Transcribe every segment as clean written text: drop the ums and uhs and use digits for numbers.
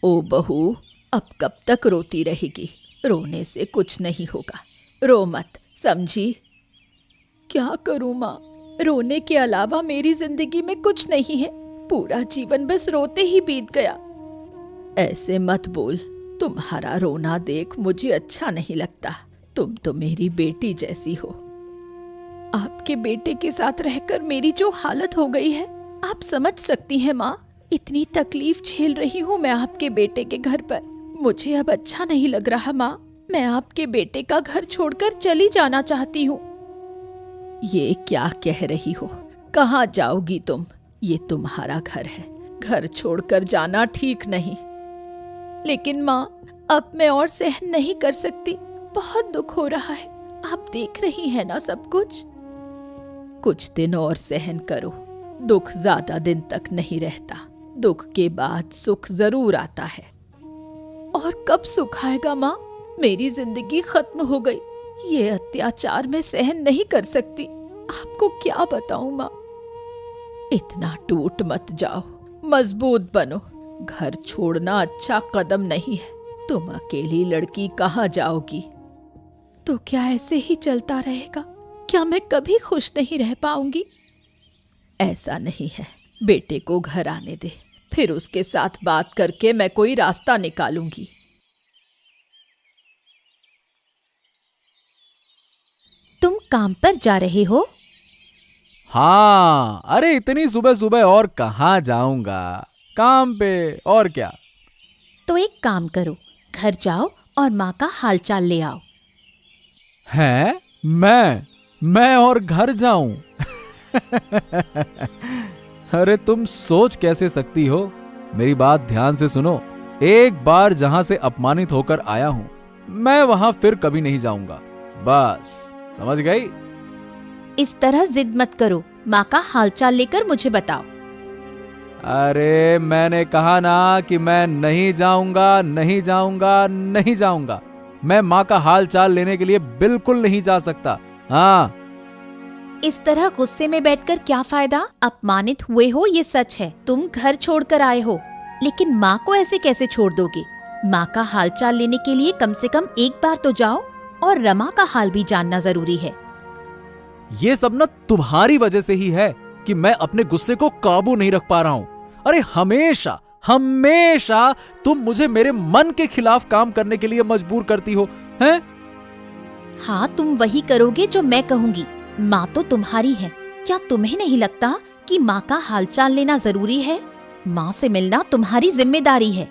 ओ बहू, अब कब तक रोती रहेगी? रोने से कुछ नहीं होगा। रो मत, समझी? क्या करूं माँ, रोने के अलावा मेरी जिंदगी में कुछ नहीं है। पूरा जीवन बस रोते ही बीत गया। ऐसे मत बोल, तुम्हारा रोना देख मुझे अच्छा नहीं लगता। तुम तो मेरी बेटी जैसी हो। आपके बेटे के साथ रहकर मेरी जो हालत हो गई है, आप समझ सकती हैं माँ। इतनी तकलीफ झेल रही हूँ मैं आपके बेटे के घर पर। मुझे अब अच्छा नहीं लग रहा माँ। मैं आपके बेटे का घर छोड़कर चली जाना चाहती हूँ। ये क्या कह रही हो? कहाँ जाओगी तुम? ये तुम्हारा घर है, घर छोड़कर जाना ठीक नहीं। लेकिन माँ, अब मैं और सहन नहीं कर सकती। बहुत दुख हो रहा है, आप देख रही हैं ना सब कुछ। कुछ दिन और सहन करो। दुख ज्यादा दिन तक नहीं रहता। दुख के बाद सुख जरूर आता है। और कब सुख आएगा माँ? मेरी जिंदगी खत्म हो गई। ये अत्याचार मैं सहन नहीं कर सकती। आपको क्या बताऊं माँ। इतना टूट मत जाओ, मजबूत बनो। घर छोड़ना अच्छा कदम नहीं है। तुम अकेली लड़की कहाँ जाओगी? तो क्या ऐसे ही चलता रहेगा? क्या मैं कभी खुश नहीं रह पाऊंगी? ऐसा नहीं है। बेटे को घर आने दे, फिर उसके साथ बात करके मैं कोई रास्ता निकालूंगी। तुम काम पर जा रहे हो? हाँ, अरे इतनी सुबह सुबह और कहाँ जाऊंगा, काम पे। और क्या? तो एक काम करो, घर जाओ और माँ का हालचाल ले आओ। है? मैं और घर जाऊं? अरे तुम सोच कैसे सकती हो? मेरी बात ध्यान से सुनो। एक बार जहां से अपमानित होकर आया हूं, मैं वहां फिर कभी नहीं जाऊंगा। बस, समझ गई? इस तरह जिद मत करो, माँ का हालचाल लेकर मुझे बताओ। अरे मैंने कहा ना कि मैं नहीं जाऊंगा, नहीं जाऊंगा, नहीं जाऊंगा। मैं माँ का हाल चाल लेने के लिए बिल्कुल नहीं जा सकता। हाँ। इस तरह गुस्से में बैठकर क्या फायदा? अपमानित हुए हो ये सच है, तुम घर छोड़कर आए हो, लेकिन माँ को ऐसे कैसे छोड़ दोगे? माँ का हालचाल लेने के लिए कम से कम एक बार तो जाओ, और रमा का हाल भी जानना जरूरी है। ये सब ना तुम्हारी वजह से ही है कि मैं अपने गुस्से को काबू नहीं रख पा रहा हूँ। अरे हमेशा हमेशा तुम मुझे मेरे मन के खिलाफ काम करने के लिए मजबूर करती हो, हैं? हाँ, तुम वही करोगे जो मैं कहूँगी। माँ तो तुम्हारी है, क्या तुम्हें नहीं लगता कि माँ का हालचाल लेना जरूरी है? माँ से मिलना तुम्हारी जिम्मेदारी है।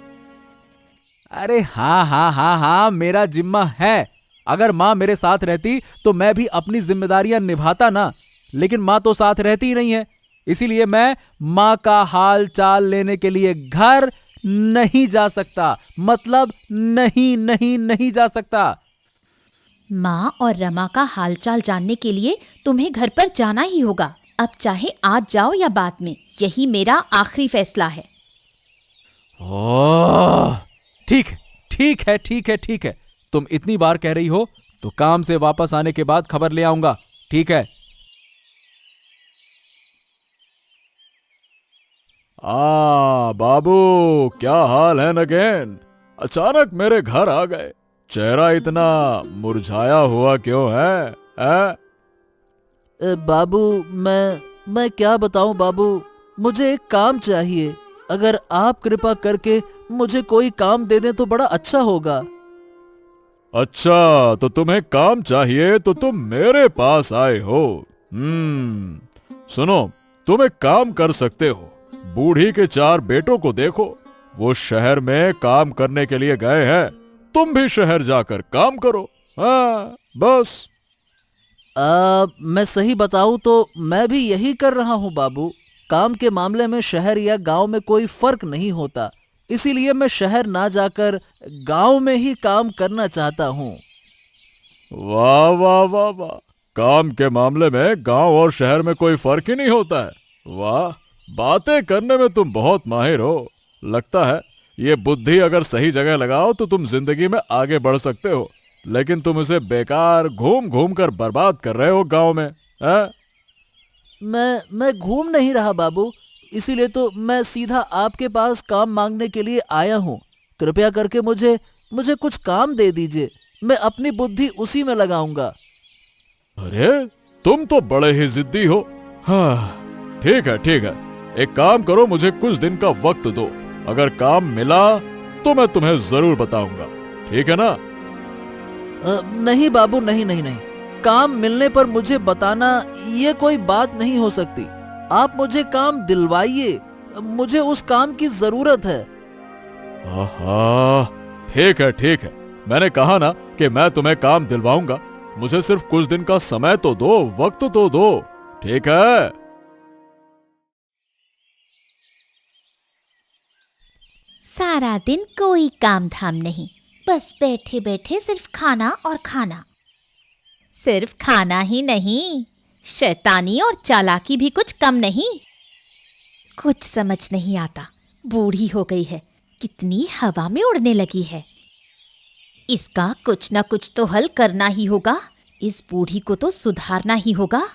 अरे हाँ हाँ हाँ हाँ, मेरा जिम्मा है। अगर माँ मेरे साथ रहती तो मैं भी अपनी जिम्मेदारियां निभाता ना, लेकिन माँ तो साथ रहती ही नहीं है। इसीलिए मैं माँ का हाल चाल लेने के लिए घर नहीं जा सकता। मतलब नहीं नहीं नहीं जा सकता। माँ और रमा का हालचाल जानने के लिए तुम्हें घर पर जाना ही होगा। अब चाहे आज जाओ या बाद में, यही मेरा आखिरी फैसला है। ओह, ठीक है ठीक है ठीक है ठीक है। तुम इतनी बार कह रही हो तो काम से वापस आने के बाद खबर ले आऊंगा, ठीक है? बाबू, क्या हाल है नगेन? अचानक मेरे घर आ गए। चेहरा इतना मुरझाया हुआ क्यों है? बाबू, मैं क्या बताऊं बाबू, मुझे एक काम चाहिए। अगर आप कृपा करके मुझे कोई काम दे दें तो बड़ा अच्छा होगा। अच्छा, तो तुम्हें काम चाहिए तो तुम मेरे पास आए हो। सुनो, तुम एक काम कर सकते हो। बूढ़ी के 4 बेटों को देखो, वो शहर में काम करने के लिए गए हैं। तुम भी शहर जाकर काम करो। हाँ, बस। मैं सही बताऊं तो मैं भी यही कर रहा हूं बाबू। काम के मामले में शहर या गांव में कोई फर्क नहीं होता, इसीलिए मैं शहर ना जाकर गांव में ही काम करना चाहता हूं। वाह वाह वाह वाह, काम के मामले में गांव और शहर में कोई फर्क ही नहीं होता है। वाह, बातें करने में तुम बहुत माहिर हो। लगता है ये बुद्धि अगर सही जगह लगाओ तो तुम जिंदगी में आगे बढ़ सकते हो, लेकिन तुम इसे बेकार घूम घूम कर बर्बाद कर रहे हो गांव में, है? मैं घूम नहीं रहा बाबू, इसीलिए तो मैं सीधा आपके पास काम मांगने के लिए आया हूँ। कृपया करके मुझे मुझे कुछ काम दे दीजिए, मैं अपनी बुद्धि उसी में लगाऊंगा। अरे तुम तो बड़े ही जिद्दी हो। हाँ ठीक है ठीक है, एक काम करो, मुझे कुछ दिन का वक्त दो, अगर काम मिला तो मैं तुम्हें जरूर बताऊंगा, ठीक है ना? नहीं बाबू, नहीं नहीं नहीं, काम मिलने पर मुझे बताना ये कोई बात नहीं हो सकती। आप मुझे काम दिलवाइए, मुझे उस काम की जरूरत है। आहा, ठीक है, मैंने कहा ना कि मैं तुम्हें काम दिलवाऊंगा, मुझे सिर्फ कुछ दिन का समय तो दो, वक्त तो दो, ठीक है? सारा दिन कोई काम धाम नहीं, बस बैठे बैठे सिर्फ खाना और खाना। सिर्फ खाना ही नहीं, शैतानी और चालाकी भी कुछ कम नहीं। कुछ समझ नहीं आता, बूढ़ी हो गई है, कितनी हवा में उड़ने लगी है। इसका कुछ ना कुछ तो हल करना ही होगा, इस बूढ़ी को तो सुधारना ही होगा।